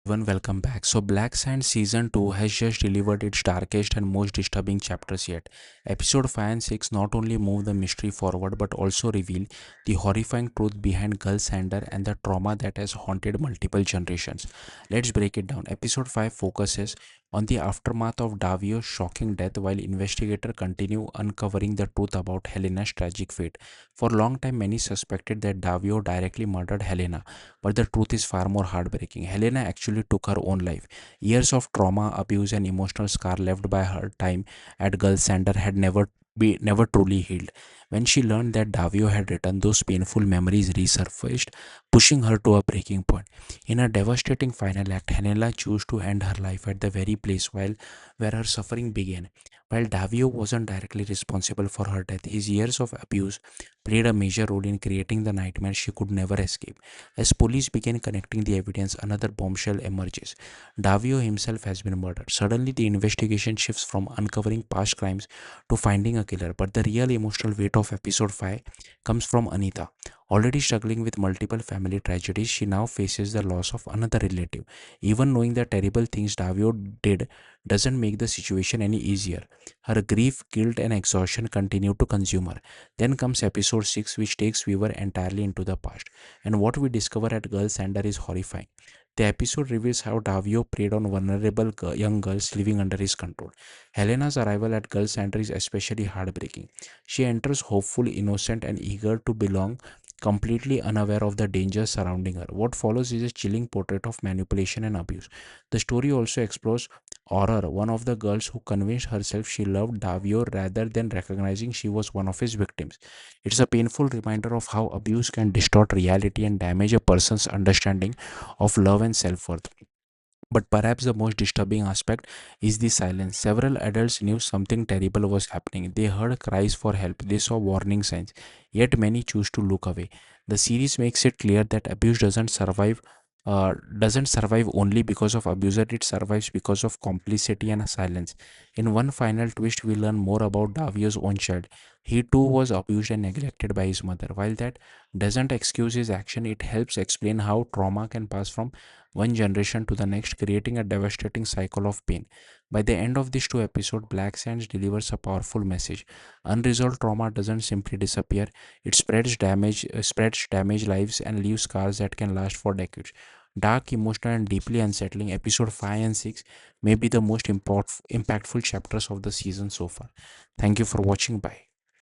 everyone, welcome back. So, Black Sand Season 2 has just delivered its darkest and most disturbing chapters yet. Episode 5 and 6 not only move the mystery forward but also reveal the horrifying truth behind Gullsander and the trauma that has haunted multiple generations. Let's break it down. Episode 5 focuses on the aftermath of Davio's shocking death while investigators continue uncovering the truth about Helena's tragic fate. For a long time, many suspected that Davio directly murdered Helena, but the truth is far more heartbreaking. Helena actually took her own life. Years of trauma, abuse, and emotional scar left by her time at Gullsander had never truly healed. When she learned that Davio had returned, those painful memories resurfaced, pushing her to a breaking point. In a devastating final act, Helena chose to end her life at the very place where her suffering began. While Davio wasn't directly responsible for her death, his years of abuse played a major role in creating the nightmare she could never escape. As police begin connecting the evidence, another bombshell emerges. Davio himself has been murdered. Suddenly, the investigation shifts from uncovering past crimes to finding a killer. But the real emotional weight of episode 5 comes from Anita. Already struggling with multiple family tragedies, she now faces the loss of another relative. Even knowing the terrible things Davio did doesn't make the situation any easier. Her grief, guilt, and exhaustion continue to consume her. Then comes episode 6, which takes viewer entirely into the past, and what we discover at Gullsander is horrifying. The episode reveals how Davio preyed on vulnerable young girls living under his control. Helena's arrival at Gullsander is especially heartbreaking. She enters hopeful, innocent, and eager to belong, completely unaware of the dangers surrounding her. What follows is a chilling portrait of manipulation and abuse. The story also explores Aurora, one of the girls who convinced herself she loved Davio rather than recognizing she was one of his victims. It's a painful reminder of how abuse can distort reality and damage a person's understanding of love and self worth. But perhaps the most disturbing aspect is the silence. Several adults knew something terrible was happening. They heard cries for help, they saw warning signs, yet many choose to look away. The series makes it clear that abuse doesn't survive only because of abuser, it survives because of complicity and silence. In one final twist, we learn more about Davio's own child. He too was abused and neglected by his mother. While that doesn't excuse his action, it helps explain how trauma can pass from one generation to the next, creating a devastating cycle of pain. By the end of these two episodes, Black Sands delivers a powerful message. Unresolved trauma doesn't simply disappear; it spreads damage lives and leaves scars that can last for decades. Dark, emotional, and deeply unsettling, episode 5 and 6 may be the most impactful chapters of the season so far. Thank you for watching. Bye.